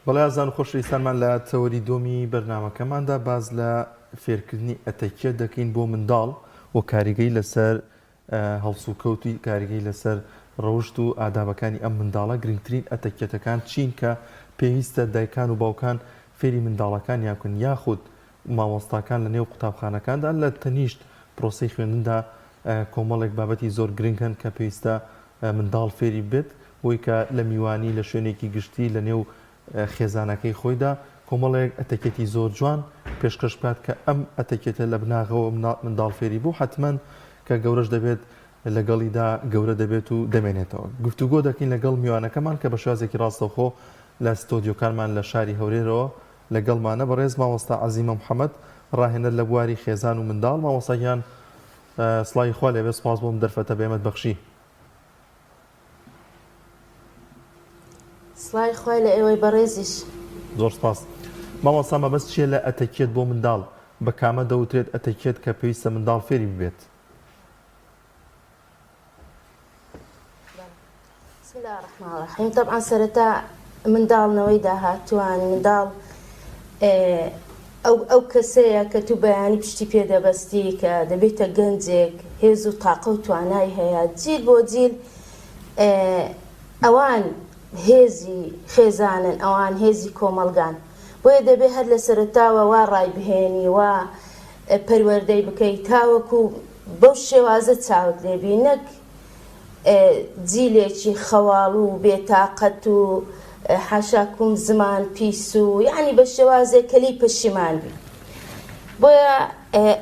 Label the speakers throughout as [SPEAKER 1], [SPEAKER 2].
[SPEAKER 1] بەڵێ ئازان خۆشەویستانمان لە تەوەری دۆمی بەرنامەکەماندا باز لە فێرکردنی ئەتەکیە دەکەین بۆ منداڵ و کاریگەی لەسەر هەڵسوکەوتی کاریگەی لەسەر ڕەوشت و ئادابەکانی ئەم منداڵە گرنگترین ئەتەکیەتەکان چین کە پێویستە دایکان و باوکان فێری منداڵەکان یاکن یاخود مامۆستاکان لە نێو قوتابخانەکاندا لە تەنیشت پرۆسەی خوێندندا کۆمەڵێک بابەتی زۆر گرنگن کە پێویستە منداڵ فێری بێت بۆی کە لە میوانی لە شوێنێکی گشتی لە نێو خێزانەکەی خۆیدا کۆمەڵێک ئەتەکێتی زۆر جوان پێشکەش بکات کە ئەم ئەتەکێتە لە بناغەوە منداڵ فێری بوو حتمما کە گەورەش دەبێت لەگەڵیدا گەورە دەبێت و دەمێنێتەوە. گفتوگۆ دەکەین لەگەڵ میوانەکەمان کە بە شازێکی ڕاستەوخۆ لە ستۆدیۆکانمان لە شاری هەورێرەوە لەگەڵمانە بەڕێز مامۆستا عەزیمە محەممەد ڕاهێنەر لە بواری خێزان و منداڵ. مامۆستاگیان سڵاوی خوا لێبێ، سپاس بۆم دەرفەتە بێمەت بەخشی.
[SPEAKER 2] سڵای خوای لە ئێوەی بەڕێزیش.
[SPEAKER 1] زۆر سپاس. مامۆستا مەبەست چییە لە ئەتەکێت بۆ منداڵ؟ بە کامە دەوترێت ئەتەکێت کە پێویستە منداڵ فێری ببێت؟
[SPEAKER 2] بسم الله الرحمن الرحیم. طبعا سەرەتا منداڵنەوەی داهاتوان منداڵ ئەو کەسەیە کە تو بەیانی پشتی پێدەبەستی کە دەبێتە گەنجێک هێز و تاقە و توانای هەیە جیل بۆ جیل ئەوان هێزی خێزانن، ئەوان هێزی کۆمەلگان، بۆیە دەبێ هەر لە سەرەتاوە وا ڕای بهێنی وا پەروەردەی بکەیت تاوەکو بەو شێوازە چاوت لێبی، نەک جیلێکی خەواڵ و بێتاقەت و حاشاکوم زمان پیس و یعنی بە شێوازێک کەلی پەشیمان بی. بۆیە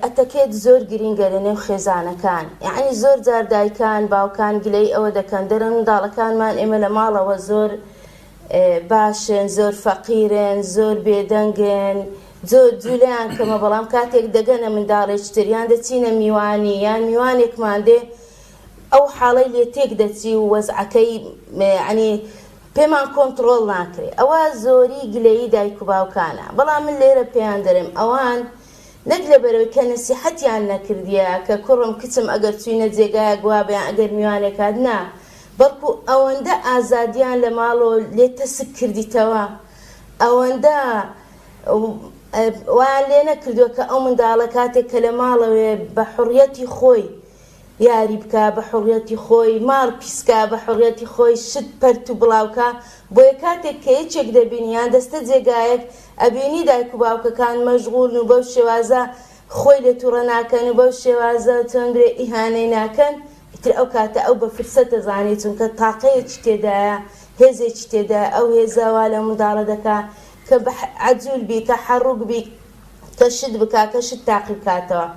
[SPEAKER 2] ئەتەکێت زۆر گرینگە لە نێو خێزانەکان، یعنی زۆر جار دایکان باوکان گلەی ئەوە دەکەن دەرەن منداڵەکانمان ئێمە لە ماڵەوە زۆر باشن، زۆر فەقیرن، زۆر بێدەنگن، زۆر جوولیان کەمە، بەڵام کاتێک دەگەنە منداڵێکتریان دەچینە میوانی یان میوانێکمان دێ ئەو حاڵەی لێ تێک دەچی و وەزعەکەی ینی پێمان کۆنتڕۆڵ ناکرێت. ئەوە زۆری گلەیی دایک و باوکانە. بەڵام من لێرە پێیان دەرێم ئەوان نەک لەبەرەوەی کە نەسیحەتیان نەکردیە کە کوڕم کچم ئەگەر چوینە جێگایە گوابیان ئەگەر میوانێکات نا، بەڵکو ئەوەندە ئازادیان لە ماڵەوە لێ تەسک کردیتەوە، ئەوەندە وایان لێ نەکردووە کە ئەو منداڵە کاتێک کە لە ماڵەوێ بە حوڕیەتی خۆی یاری بکە، بە حوڕیەتی خۆی ماڵ پیسکە، بە حوڕیەتی خۆی شت پەرت و بڵاوکە. بۆیە کاتێک کە یەکێک دەبینیان دەستە جێگایەک ئەبینی دایک و باوکەکان مەشغوڵن و بەو شێوازە خۆی لە تووڕە ناکەن و بەو شێوازە چەندێ ئیهانەی ناکەن، ئیتر ئەو کاتە ئەو بە فرسەت دەزانی چونکە تاقەیەکی تێدایە، هێزێکی تێدایە، ئەو هێزەوا لە منداڵە دەکا کە عەجوول بی، کە حەڕوک بی، کە شت بکا، کە شت تاقی بکاتەوە.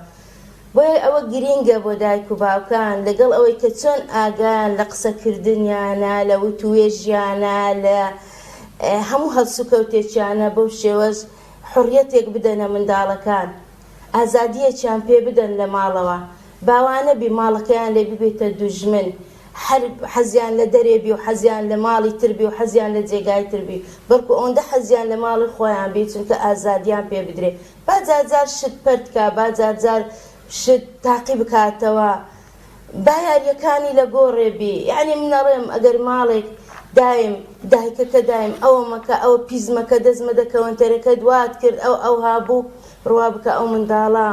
[SPEAKER 2] بۆیە ئەوە گرینگە بۆ دایک و باوکان لەگەڵ ئەوەی کە چۆن ئاگان لە قسەکردنیانە، لە وتوێژیانە، لە هەموو هەڵسوکەوتێکیانە بەو شێوەش حوڕیەتێک بدەنە منداڵەکان، ئازادیەکیان پێ بدەن لە ماڵەوە، باوانە بی ماڵەکەیان لێ ببێتە دوژمن، هەر حەزیان لە دەرێبی و حەزیان لە ماڵی تربی و حەزیان لە جێگای تربی، بەڵکو ئەوەندە حەزیان لە ماڵی خۆیان بێت چونکە ئازادیان پێ بدرێ. با جار شت پەرتکە، با جار شت تاقی بکاتەوە، با یاریەکانی لە گۆڕێبی. یعنی منەڕێم ئەگەر ماڵێک دایم دایکەکە دایم ئەوە مەکە، ئەوە پیزمەکە دەزمە دەکەوەنتەرەکە دوات کرد، ئەو هابوو ڕوا بکە، ئەو منداڵە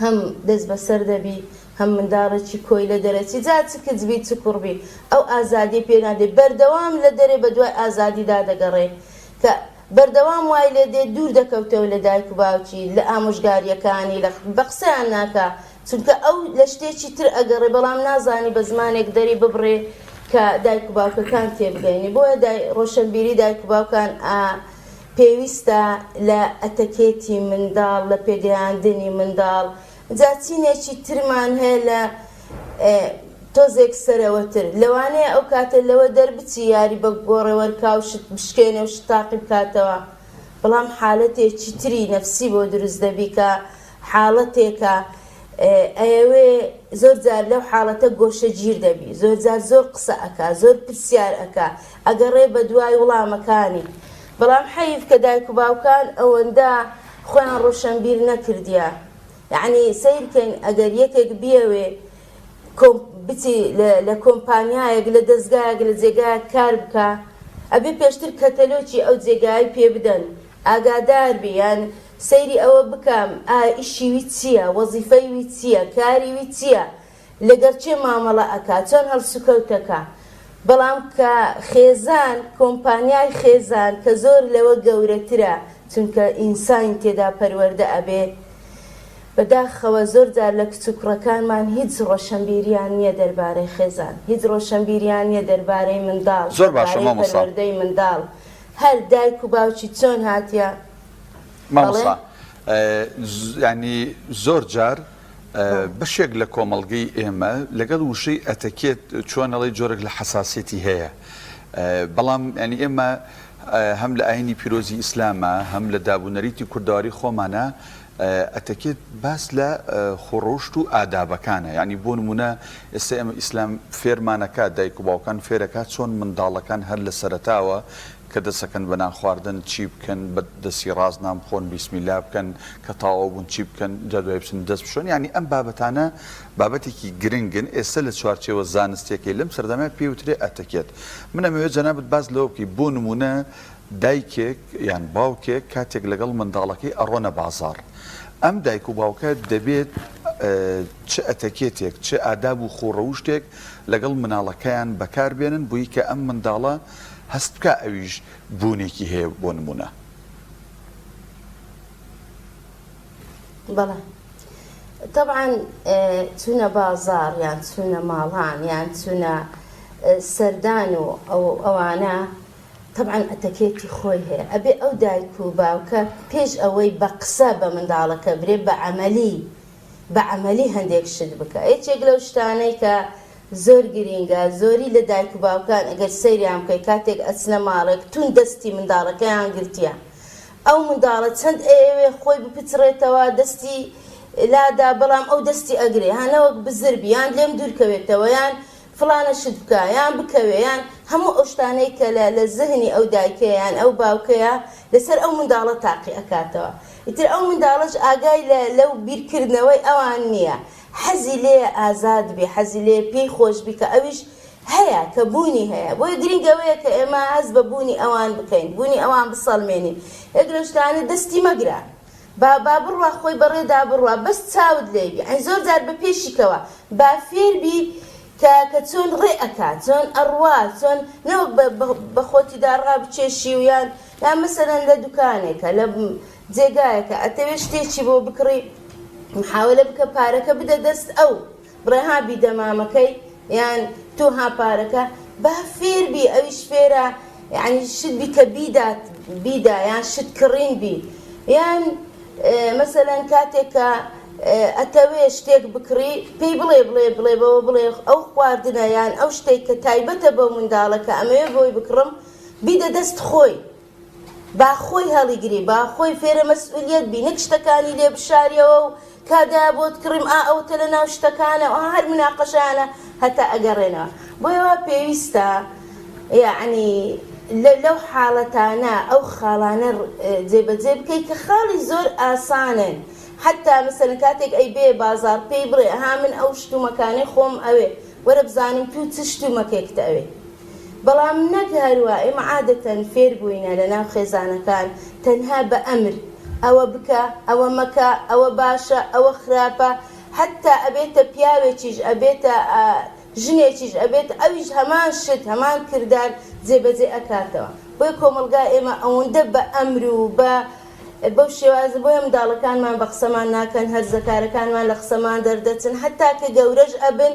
[SPEAKER 2] هەم دەست بەسەر دەبی، هەم منداڵێکی کۆی لە دەرەچی جا چ کچبی چ کوڕبی ئەو ئازادی پێ نادێ، بەردەوام لە دەرێ بە دوای ئازادیدا دەگەڕێ کە بەردەوام وای لێ دێ دوور دەکەوتەوە لە دایک و باوکی، لە ئامۆژگاریەکانی بە قسەیان ناکە، چونکە ئەو لە شتێکی تر ئەگەڕێ بەڵام نازانی بە زمانێک دەری ببڕێ کە دایک و باوکەکان تێبگەینی. بۆیە ڕۆشنبیری دایک و باوکان پێویستە لە ئەتەکێتی منداڵ، لە پێگەیاندنی منداڵ. جا چینێکی ترمان هەیە لە تۆزێک سەرەوەتر لەوانەیە ئەو کاتە لەوە دەربچی یاری بە گۆڕەوەرکا و شت بشکێنێ و شت تاقی بکاتەوە، بەڵام حاڵەتێکی تری نەفسی بۆ دروست دەبی کە حاڵەتێکە ئەوێ زۆر جار لەو حاڵەتە گۆشەگیر دەبی، زۆر جار زۆر قسە ئەکا، زۆر پرسیار ئەکا، ئەگەڕێ بە دوای وڵامەکانی. بەڵام حەیف کە دایک و باوکان ئەوەندە خۆیان ڕۆشنبیر نەکردیە. یعنی سیرکەین ئەگەر یەکێک بیەوێ بچی لە کۆمپانیایەک، لە دەستگایەک، لە جێگایەک کار بکە، ئەبێ پێشتر کەتەلۆکی ئەو جێگای پێ بدەن ئاگادار بێ یان سەیری ئەوە بکەم ئیشی وی چییە وەزیفەی وی چییە کاری وی چییە لەگەر چێ مامەڵە ئەکا چۆن هەڵسوکەوتەکە بەڵام کە خێزان کۆمپانیای خێزان کە زۆر لەوە گەورەترە چونکە ئینسانی تێدا پەروەردە ئەبێ بەداخەوە زۆر جار لە کچووکڕەکانمان هیچ ڕۆشنبیریان نییە دەربارەی خێزان هیچ ڕۆشنبیریان نییە دەربارەی منداڵ
[SPEAKER 3] زۆر باشە
[SPEAKER 2] پەروەردەی منداڵ هەر دایک و باوکی چۆن هاتیە
[SPEAKER 3] مامۆستا ینی زۆر جار بەشێک لە کۆمەڵگەی ئێمە لەگەڵ وشەی ئەتەکێت چۆنەڵی جۆرێک لە حساسێتی هەیە بەڵام ینی ئێمە هەم لە ئاینی پیرۆزی ئیسلامە هەم لە دابوونەریتی کورداواری خۆمانە ئەتەکێت باس لە خوڕۆشت و ئادابەکانە یعنی بۆ نمونە ئێستا ئێمە ئیسلام فێرمانەکە دایک و باوکان فێرەکە چۆن منداڵەکان هەر لە سەرەتاوە کە دەسەکەن بەنان خواردن چی بکەن بە دەستی ڕاست نام خۆن بیسمیلا بکەن کە تاوا بوون چی بکەن جادوای بچن دەست بشۆن ینی ئەم بابەتانە بابەتێکی گرنگن ئێستا لە چوارچێوە زانستیەکەی لەم سەردەمە پێوترێ ئەتەکێت من ئەمەوێ جەنابەت باز لەوە بکەی بۆ نمونە دایکێک یان باوکێک کاتێک لەگەڵ منداڵەکەی ئەڕۆنە بازار ئەم دایک و باوکە دەبێت چه ئەتەکێتێک چه ئاداب و خۆڕەوشتێک لەگەڵ مناڵەکەیان بەکاربێنن بۆی کە ئەم منداڵە هەست بکە ئەویش بوونێکی هەیە بۆ نمونە
[SPEAKER 2] بەڵێ طبعا چونە بازار یان چونە ماڵان یان چونە سەردان و ئەوانە طبعا ئەتەکێتی خۆی هەیە ئەبێ ئەو دایک و باوکە پێش ئەوەی بە قسە بە منداڵەکە برێ بە عەمەلی هەندێک شت بکە یەکێک لەو شتانەی کە زۆر گرینگە زۆری لە دایک و باوکان ئەگەر سەیریان بکەی کاتێک ئەچنە ماڵێک تون دەستی منداڵەکەیان گرتیە ئەو منداڵە چەند ئێوێ خۆی بپچڕێتەوە دەستی لادا بەڵام ئەو دەستی ئەگرێ هەنەوەک بزربی یان لێم دوورکەوێتەوە یان فڵانە شت بکە یان بکەوێ یان هەموو ئەو شتانەی کە لە زەهنی ئەو دایکەیە یان ئەو باوکەیە لەسەر ئەو منداڵە تاقی ئەکاتەوە ئیتر ئەو منداڵەش ئاگای لەو بیرکردنەوەی ئەوان نییە حەزی لێ ئازاد بێ حەزی لێ پێی خۆش بی کە ئەویش هەیە کە بوونی هەیە بۆیە گرنگەوەیە کە ئێمە هەز بە بوونی ئەوان بکەین بوونی ئەوان بسەڵمێنین یەک لەو شتانە دەستی مەگرە با بڕوا خۆی بەڕێدا بڕوا بەس چاوت لێبی ئەی زۆر جار بە پێشیکەوە با فێربی کە چۆن ڕێ ئەکات چۆن ئەڕوا چۆن نەوەک بە خۆتی داڕا بچێشی و یان مەسەلەن لە دوکانێکە لە جێگایەکە ئەتەوێت شتێکی بۆ بکڕی محاولە بکە پارەکە بدە دەست ئەو بڕێها بیدە مامەکەی یان تۆ ها پارەکە با فێربی ئەویش فێرە یعنی شت بی کە بیدا یان شت کڕین بی یان مەسەلەن کاتێکە ئەتەوێ شتێک بکڕی پێی بڵێ بەوە بڵێ ئەو خواردنە یان ئەو شتێک کە تایبەتە بەو منداڵەکە ئەمەوێ بۆی بکڕم بیدە دەست خۆی با خۆی هەڵیگری با خۆی فێرە مەسئولیەت بی نەک شتەکانی لێ بشاریەوە و کادا بۆت کڕیم ئەوتە لە ناو شتەکانە هەر مناقەشانە هەتا ئەگەڕێنەوە بۆیەوە پێویستە یعنی لەو حاڵەتانە ئەو خاڵانە جێبەجێ بکەیت کە خاڵی زۆر ئاسانن حتا مەسەلەن کاتێک ئەی بێ بازار پێی بڕێ ها من ئەو شتومەکانەی خۆم ئەوێ وەرە بزانم تو چ شتومەکێکت ئەوێ بەڵام نەک هەروە ئێمە عادەتەن فێر بووینە لە ناو خێزانەکان تەنها بە ئەمر ئەوە بکە ئەوە مەکە ئەوە باشە ئەوە خراپە حتا ئەبێتە پیاوێکیش ئەبێتە ژنێکیش ئەبێتە ئەویش هەمان شت هەمان کردار جێبەجێ ئەکاتەوە بۆی کۆمەلگا ئێمە ئەوەندە بە ئەمر و بەو شێوازە بۆیە منداڵەکانمان بە قسەمان ناکەن هەرزەکارەکانمان لە قسەمان دەردەچن حتا کە گەورەش ئەبن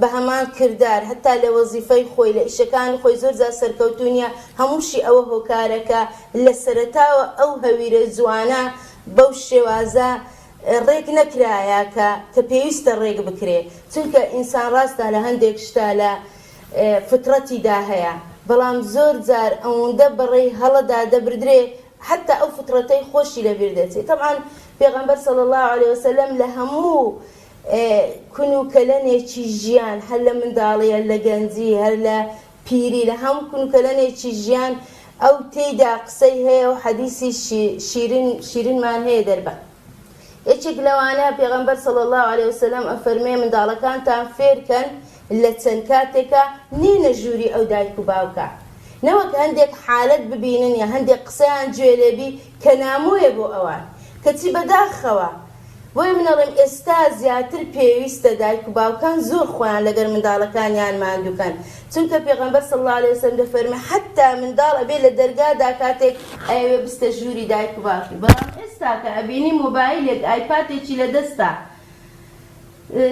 [SPEAKER 2] بە هەمان کردار هەتا لە وەزیفەی خۆی لە ئیشەکانی خۆی زۆر جار سەرکەوتونیە هەمووشی ئەوە هۆکارەکە لە سەرەتاوە ئەو هەویرە جوانە بەو شێوازە ڕێک نەکرایە کە پێویستە ڕێک بکرێ چونکە ئینسان ڕاستە لە هەندێک شتا لە فترەتیدا هەیە بەڵام زۆر جار ئەوەندە بەڕێی هەڵەدا دەبردرێ حتى ئەو فترەتەی خۆشی لەبیر دەچێت طبعا پێغەمبەر صلی الله عليه وسلم لە هەموو کنوکەلەنێکی ژیان هەر لە منداڵیە لە گەنجی هەر لە پیری لە هەموو کنوکەلەنێکی ژیان ئەو تێیدا قسەی هەیە و حەدیسی شیرینمان هەیە دەربە یەکێک لەوانە پێغەمبەر صلی الله عليه وسلم ئەفەرمێ منداڵەکانتان فێرکەن لە چەند کاتێکە نینە ژووری ئەو دایک و باوکە نەوەک هەندێک حالت ببینن یا هەندێک قسەیان گوێلێبی کە نامۆیە بۆ ئەوان کەچی بەداخەوە بۆی منەڵێم ئێستا زیاتر پێویستە دایک و باوکان زۆر خۆیان لەگەر منداڵەکانیان ماندووکەن چونکە پێغەمبەر صلی الله علیه وسلم دەفەرمێ حتا منداڵ ئەبێ لە دەرگادا کاتێک ئەوێ بستە ژووری دایک و باوکی بەڵام ئێستا کە ئەبینی مۆبایلێک ئایپادێکی لە دەستا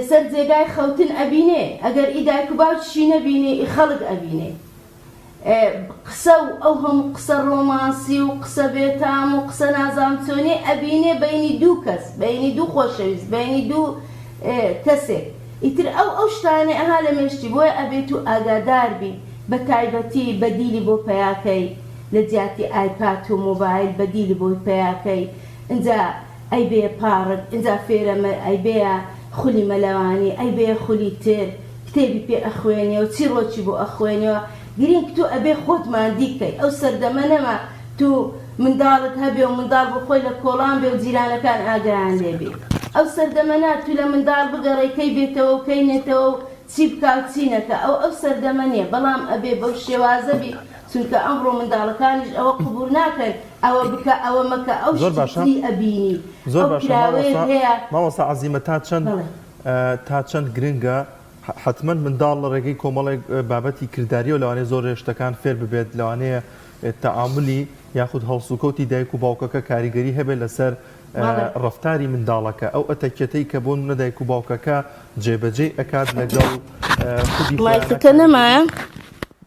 [SPEAKER 2] سەر جێگای خەوتن ئەبینێ ئەگەر ئی دایک و باوکیشی نەبینێ ئی خەڵک ئەبینێ قسە و ئەو هەموو قسە ڕۆمانسی و قسە بێتام و قسە نازام چۆنێ ئەبینێ بەینی دوو کەس بەینی دوو خۆشەویست بەینی دوو کەسێک ئیتر ئەو شتانێ ئەها لە مێشتی بۆیە ئەبێت و ئاگادار بی بە تایبەتی بەدیلی بۆ پەیاکەی لە جیاتی ئایپاد و مۆبایل بەدیلی بۆی پەیاکەی اینجا ئەی بێ پارک اینجا فێرەمە ئەی بێە خولی مەلەوانی ئەی بێ خولی تر کتێبی پێ ئەخوێنێەوە چی ڕۆکی بۆ ئەخوێنەوە گرنگ تو ئەبێ خۆتمان دیکەی ئەو سەردەمە نەما تو منداڵت هەبێ و منداڵ بۆ خۆی لە کۆڵان بێ و جیرانەکان ئاگایان لێبێ ئەو سەردەمەنا تو لە منداڵ بگەڕێکەی بێتەوە و کەی نێتەوە و چی بکە و چی نەکە ئەو سەردەمە نییە بەڵام ئەبێ بەو شێوازە بی چونکە ئەمڕۆ منداڵەکانیش ئەوە قبول ناکەن ئەوە بکە ئەوە مەکە ئەو شتی ئەبینی
[SPEAKER 1] زۆر باشە مامۆستا عەزیمە تا چەند گرنگە حتمما منداڵ لە ڕێگەی کۆمەڵێک بابەتی کردداری و لەوانەیە زۆر ڕێشتەکان فێر ببێت لەوانەیە تەعاملی یاخود هەڵسوکەوتی دایک و باوکەکە کاریگەری هەبێت لەسەر ڕەفتاری منداڵەکە ئەو ئەتەکێتەی کە بۆ منە دایک و باوکەکە جێبەجێ ئەکات لەگەڵ
[SPEAKER 2] خودی نەمایە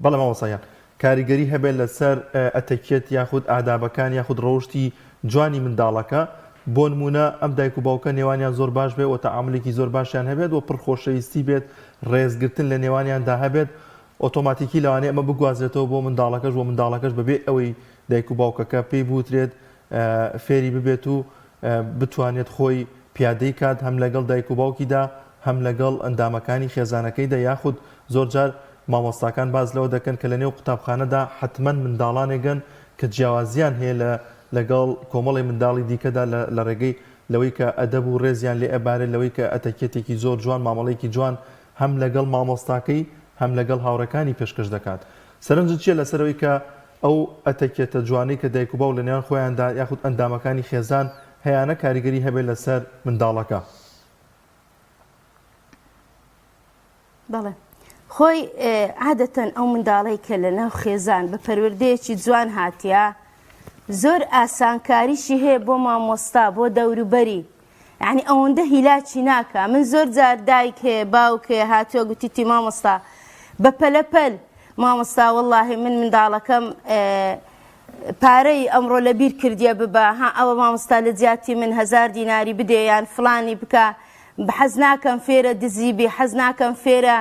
[SPEAKER 1] بەڵێ مامۆستایان کاریگەری هەبێت لەسەر ئەتەکێت یاخود ئادابەکان یاخود ڕۆشتی جوانی منداڵەکە بۆ نمونە ئەم دایک و باوکە نێوانیان زۆر باش بێت و تەعاملێکی زۆر باشیان هەبێت و پڕخۆشەویستی بێت ڕێزگرتن لە نێوانیاندا هەبێت ئۆتۆماتیکی لەوانەیە ئەمە بگوازرێتەوە بۆ منداڵەکەش و منداڵەکەش بەبێ ئەوەی دایک و باوکەکە پێی بوترێت فێری ببێت و بتوانێت خۆی پیادەی کات هەم لەگەڵ دایک و باوکیدا هەم لەگەڵ ئەندامەکانی خێزانەکەیدا یاخود زۆرجار مامۆستاکان باز لەوە دەکەن کە لە نێو قوتابخانەدا حتمما منداڵانێگەن کە جیاوازیان هەیە لەگەڵ کۆمەڵی منداڵی دیکەدا لە ڕێگەی لەوەی کە ئەدەب و ڕێزیان لێ ئەبارێت لەوەی کە ئەتەکێتێکی زۆر جوان مامەڵەیەکی جوان هەم لەگەڵ مامۆستاکەی هەم لەگەڵ هاوڕەکانی پێشکەش دەکات سەرنجت چیە لەسەرەوەی کە ئەو ئەتەکێتە جوانەی کە دایک و باو لە نێوان خۆیاندا یاخود ئەندامەکانی خێزان هەیانە کاریگەری هەبێت لەسەر منداڵەکە
[SPEAKER 2] بەڵێ خۆی عادەتەن ئەو منداڵەی کە لە ناو خێزان بە پەروەردەیەکی جوان هاتیە زۆر ئاسانکاریشی هەیە بۆ مامۆستا بۆ دەوروبەری یعنی ئەوەندە هیلاکی ناکە من زۆر جار دایک هەیە باوک هەیە هاتووە گوتیتی مامۆستا بە پەلەپەل مامۆستا وەڵڵاهی من منداڵەکەم پارەی ئەمڕۆ لە بیر کردیە ببە ها ئەوە مامۆستا لە جیاتی من 1000 دیناری بدێ یان فڵانی بکە حەز ناکەم فێرە دزیبی حەز ناکەم فێرە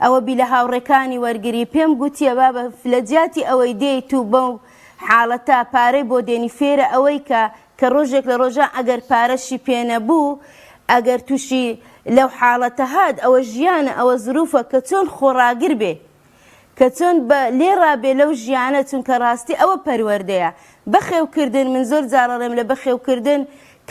[SPEAKER 2] ئەوە بی لە هاوڕێکانی وەرگری پێم گوتیە بابە لە جیاتی ئەوەی دێیت و بەو حاڵەتە پارەی بۆ دێنی فێرە ئەوەی کە ڕۆژێک لە ڕۆژان ئەگەر پارەشی پێنەبوو ئەگەر تووشی لەو حاڵەتە هات ئەوە ژیانە ئەوە زروفە کە چۆن خۆڕاگر بێ کە چۆن لێڕابێ لەو ژیانە چونکە ڕاستی ئەوە پەروەردەیە بەخێوکردن من زۆر جاڕەڵێم لە بەخێوکردن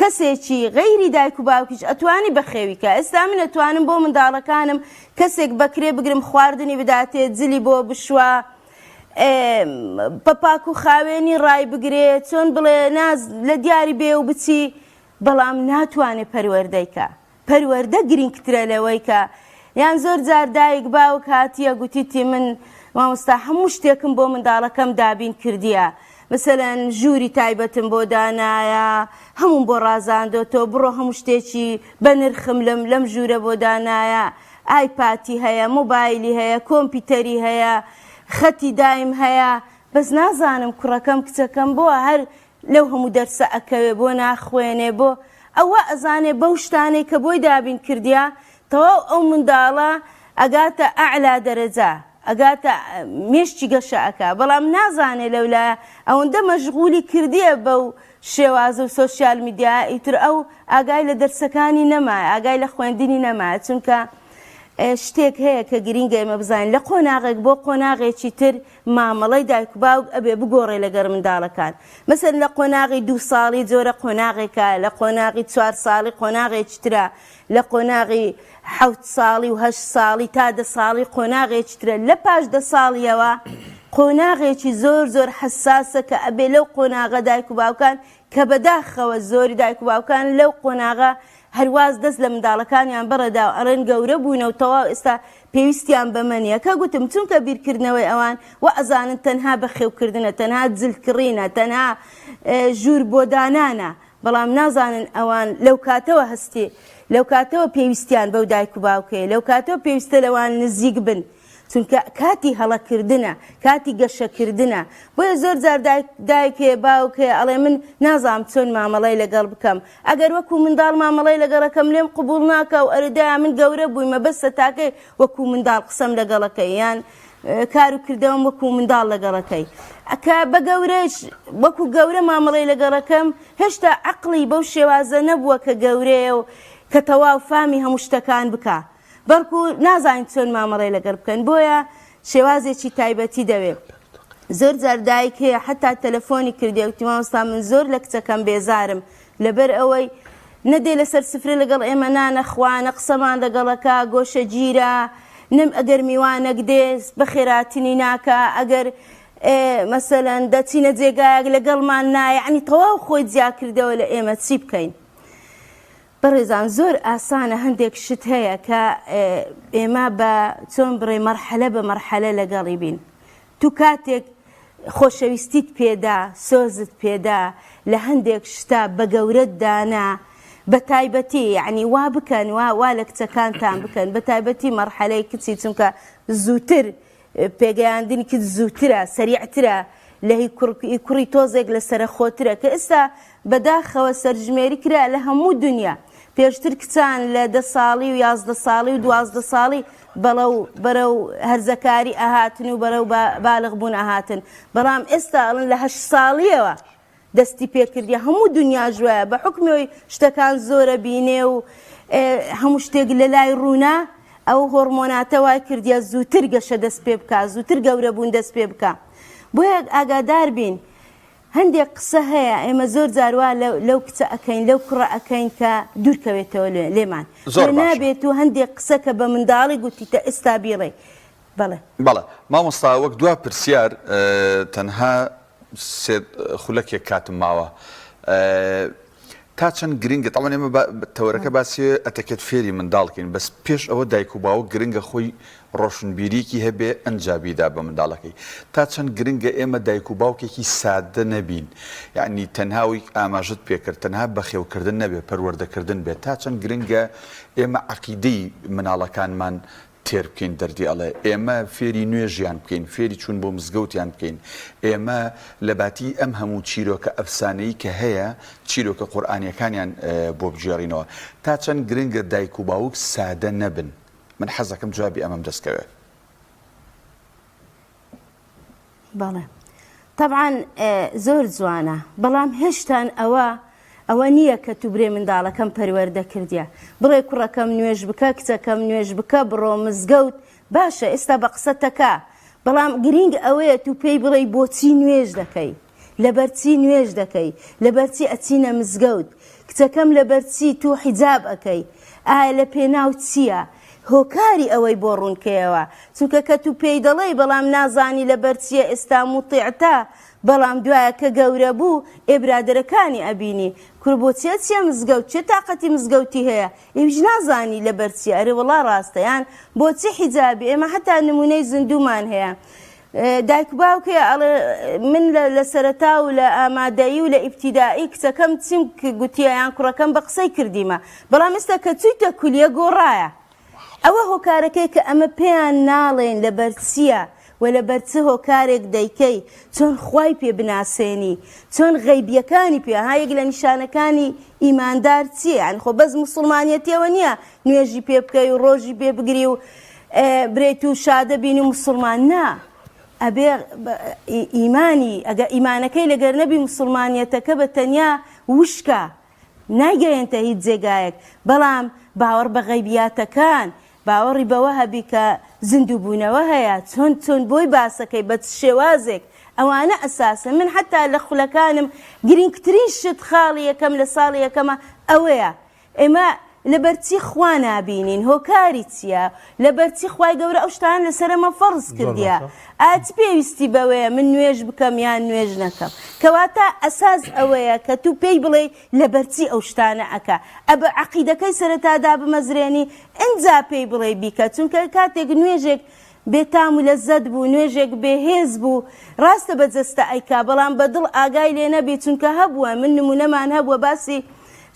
[SPEAKER 2] کەسێکی غەیری دایک و باوکیش ئەتوانی بەخێویکە ئێستا من ئەتوانم بۆ منداڵەکانم کەسێک بەکرێ بگرم خواردنی بداتێت جلی بۆ بشوە پەپاک و خاوێنی ڕای بگرێت چۆن بڵێ ناز لە دیاری بێ و بچی بەڵام ناتوانێت پەروەردەیکە پەروەردە گرنگترە لەوەی کە یان زۆر جار دایک باوک هاتیە گوتیتی من مامۆستا هەموو شتێکم بۆ منداڵەکەم دابین کردیە مثلەن ژووری تایبەتم بۆ دانایە هەموم بۆ ڕازاندۆتەوە بڕۆ هەموو شتێکی بە نرخم لەم ژوورە بۆ دانایە ئایپاتی هەیە مۆبایلی هەیە کۆمپیوتەری هەیە خەتی دایم هەیە بەس نازانم کوڕەکەم کچەکەم بۆ هەر لەو هەموو دەرسە ئەکەوێ بۆ ناخوێنێ بۆ ئەوە ئەزانێ بەو شتانێک کە بۆی دابین کردیا تەواو ئەو منداڵە ئەگاتە ئەعلا دەرەجە ئەگاتە مێشتی گەشەکە بەڵام نازانێ لەولایە ئەوەندە مەشغولی کردیە بەو شێوازە و سۆسیال میدیا ئیتر ئەو ئاگای لە دەرسەکانی نەمایە ئاگای لە خوێندنی نەمایە چونکە شتێک هەیە کە گرینگە ئێمە بزانین لە قۆناغێک بۆ قۆناغێکی تر مامەڵەی دایک و باوک ئەبێ بگۆڕێ لەگەر منداڵەکان مەسەن لە قۆناغی 2 ساڵی جۆرە قۆناغێکە لە قۆناغی 4 ساڵی قۆناغێکی ترە لە قۆناغی 7 ساڵی و 8 ساڵی تا 10 ساڵی قۆناغێکی ترە لە پاش 10 ساڵیەوە قۆناغێکی زۆر حساسە کە ئەبێ لەو قۆناغە دایک و باوکان کە بەداخەوە زۆری دایک و باوکان لەو قۆناغە هەرواز دەست لە منداڵەکانیان بەڕێدا ئەڕێن گەورە بوونەوە تەواو ئێستا پێویستیان بەمەنیە کە گوتم چونکە بیرکردنەوەی ئەوان و ئەزانن تەنها بەخێوکردنە تەنها جلدکڕینە تەنها ژوور بۆ دانانە بەڵام نازانن ئەوان لەو کاتەوە هەستی لەو کاتەوە پێویستیان بەو دایک و باوکەیە لەو کاتەوە پێویستە لەوان نزیک بن چونکە کاتی هەڵەکردنە کاتی گەشەکردنە بۆیە زۆر جار دایکێ باوکێ ئەڵێ من نازانم چۆن مامەڵای لەگەڵ بکەم ئەگەر وەکو منداڵ مامەڵای لەگەڵەکەم لێم قبول ناکە و ئەرەدایە من گەورە بوویمە بەسە تاکەی وەکو منداڵ قسەم لەگەڵەکەی یان کار و کردەوەم وەکو منداڵ لەگەڵەکەی ئەکە بە گەورەش وەکو گەورە مامەڵای لەگەڵەکەم هێشتا عەقڵی بەو شێوازە نەبووە کە گەورەیە و کە تەواو فامی هەموو شتەکان بکە بەڵکو نازانین چۆن مامەڵەی لەگەڵ بکەن بۆیە شێوازێکی تایبەتی دەوێت زۆر جار دایک هەیە حتا تەلەفۆنی کردی وتی مامۆستا من زۆر لە کچەکەم بێزارم لەبەر ئەوەی نەدێ لەسەر سفرە لەگەڵ ئێمە نانەخوانە قسەمان لەگەڵەکە گۆشە گیرە نم ئەگەر میوانەک دێ بە خێراتنی ناکە ئەگەر مەسەلەن دەچینە جێگایەک لەگەڵمان نایە یعنی تەواو خۆی جیا کردەوە لە ئێمە چی بکەین بەڕێزان زۆر ئاسانە هەندێک شت هەیە کە ئێمە بە چۆن بڕێ مەرحەلە بە مەرحەلە لەگەڵی بین تو کاتێک خۆشەویستیت پێدا سۆزت پێدا لە هەندێک شتا بە گەورەت دانا بە تایبەتی یعنی وا بکەن وا لە کچەکانتان بکەن بە تایبەتی مەرحەلەی کچی چونکە زووتر پێگەیاندنی کچ زووترە سەریعترە لە هی کوڕی تۆزێک لە سەرخۆترە کە ئێستا بەداخەوە سەرژمێری کرا لە هەموو دنیا پێشتر کچان لە 10 ساڵی و 11 ساڵی و 12 ساڵی بەرەو هەرزەکاری ئاهاتن و بەرەو بالغ بوون ئاهاتن بەڵام ئێستا ئەڵن لە 8 ساڵیەوە دەستی پێکردی هەموو دنیا ژوایە بە حکمەوەی شتەکان زۆرە بینێ و هەموو شتێک لە لای ڕوونا ئەو هۆرمۆناتە وای کردیە زووتر گەشە دەست پێ بکە زووتر گەورە بوون دەست پێ بکە بۆیە ئاگادار بین هەندێک قسە هەیە ئێمە زۆر جاروا لەو کچە ئەکەین لەو کوڕە ئەکەین کە دوورکەوێتەوە لێمان نابێت و هەندێک قسە کە بە منداڵی گوتیتە ئێستا بیڕێ بەڵێ
[SPEAKER 3] مامۆستا وەک دوا پرسیار تەنها خولەکێک کاتم ماوە تا چەند گرنگە تاوان ئێمە تەوەرەکە باسی ئەتەکێت فێری منداڵکەین بەس پێش ئەوە دایک و باوک گرنگە خۆی ڕۆشنبیریکی هەبێ ئەنجابیدا بە منداڵەکەی تا چەند گرنگە ئێمە دایک و باوکێکی سادە نەبین یعنی تەنهاوی ئاماژت پێکرد تەنها بەخێوکردن نەبێ پەروەردەکردن بێت تا چەند گرنگە ئێمە عەقیدەی مناڵەکانمان تێر بکەین دەردی ئەڵێ ئێمە فێری نوێژیان بکەین فێری چوون بۆ مزگەوتیان بکەین ئێمە لە باتی ئەم هەموو چیرۆکە ئەفسانەی کە هەیە چیرۆکە قورئانیەکانیان بۆ بژێڕینەوە تا چەند گرنگە دایک و باوک سادە نەبن من حەزەکەم جوابی ئەمەم دەستکەوێت
[SPEAKER 2] بەڵێ طبعا زۆر جوانە بەڵام هێشتان ئەوە نییە کە تو برێ منداڵەکەم پەروەردە کردیە بڕێ کوڕەکەم نوێژ بکە کچەکەم نوێژ بکە بڕۆ مزگەوت باشە ئێستا بە قسەتەکە بەڵام گرنگ ئەوەیە تو پێی بڵێ بۆچی نوێژ دەکەی لەبەرچی نوێژ دەکەی لەبەرچی ئەچینە مزگەوت کچەکەم لەبەرچی تو حیجاب ئەەکەی ئایا لە پێناو چییە هۆکاری ئەوەی بۆ ڕوونکەیەوە چونکە کە تو پێی دەڵێ بەڵام نازانی لەبەرچیە ئێستا موتیعتە بەڵام دوایە کە گەورە بوو ئێبرادەرەکانی ئەبینی کوڕ بۆچیە چیە مزگەوت چێ تااقەتی مزگەوتی هەیە ئێویش نازانی لەبەرچی ئەرێ وەڵا ڕاستە یان بۆچی حیجابی ئێمە هەتا نمونەی زیندومان هەیە دایک باوکێ من لە سەرەتا و لە ئامادەیی و لە ئیبتیدایی کچەکەم چیم گوتیە یان کوڕەکەم بە قسەی کردیمە بەڵام ئێستا کە چوویتە کولیە گۆڕایە ئەوە هۆکارەکەی کە ئەمە پێیان ناڵێن لەبەرچیە و لەبەرچ هۆکارێک دەیکەی چۆن خوای پێ بناسێنی چۆن غەیبیەکانی پێ هایەک لە نیشانەکانی ئیماندار چییە یان خۆ بەس موسڵمانیەتیەوە نییە نوێژی پێ بکەی و ڕۆژی پێ بگری و برێت و شادە بینی و مسلمان نا ئەبێ ئیمانی ئەگە ئیمانەکەی لەگەر نەبی مسلمانیەتەکە بە تەنیا وشکە نایگەیەنتە هیچ جێگایەک بەڵام باوەڕ بە غەیبیاتەکان باوەڕی بەوە هەبی کە زیندوو بوونەوە هەیە چۆن بۆی باسەکەی بە شێوازێک ئەوانە ئەساسە من حتا لە خولەکانم گرنگترین شت خاڵی یەکەم لە ساڵی یەکەمە ئەوەیە ئێمە لە بەرچی خوا نابینین هۆکاری چییە لە بەرچی خوای گەورە ئەو شتان لەسەرمە فەرز کردیە ئاچ پێویستی بەوەیە من نوێژ بکەم یان نوێژ نەکەم کەواتە ئەساس ئەوەیە کە تو پێی بڵێ لە بەرچی ئەو شتانە ئەکا ئەبە عەقیدەکەی سەرەتادا بمەزرێنی ئینجا پێی بڵێ بیکە چونکە کاتێک نوێژێک بێتام و لەزەت بوو نوێژێک بێهێز بوو ڕاستە بەجەستە ئەیکا بەڵام بەدڵ ئاگای لێ نەبی چونکە هەبووە من نمونەمان هەبووە باسی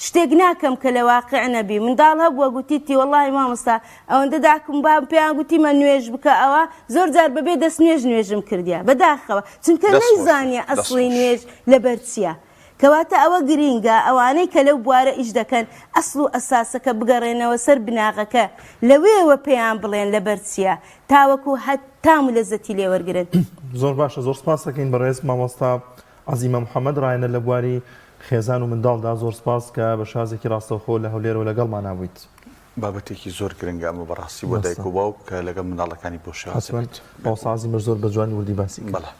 [SPEAKER 2] شتێک ناکەم کە لە واقع نەبی منداڵ هەبووە گوتیتی وەڵڵاهی مامۆستا ئەوەندە داکم بام پێیان گوتیمە نوێژ بکە ئەوە زۆر جار بەبێ دەست نوێژم کردیا بەداخەوە چونکە نەیزانیە ئەسڵی نوێژ لەبەر چییە کەواتە ئەوە گرینگە ئەوانەی کە لەو بوارە ئیش دەکەن ئەسڵ و ئەساسەکە بگەڕێنەوە سەر بناغەکە لەوێوە پێیان بڵێن لەبەر چییە تاوەکو هەتام و لەزەتی لێوەرگرن
[SPEAKER 1] زۆر باشە زۆر سپاس دەکەین بەڕێز مامۆستا عەزیمە محەممەد ڕایەنە لە بواری خێزان و منداڵدا زۆر سپاس کە بە شازێکی ڕاستەوخۆ لە هەولێرەوە لەگەڵمان نابوویت
[SPEAKER 3] بابەتێکی زۆر گرنگە ئەمە بەڕاستی بۆ دایک و باوک کە لەگەڵ منداڵەکانی بۆ شازێت
[SPEAKER 1] بەڵسازی مەر زۆر بە جوانی وردی باسی
[SPEAKER 3] بەڵێ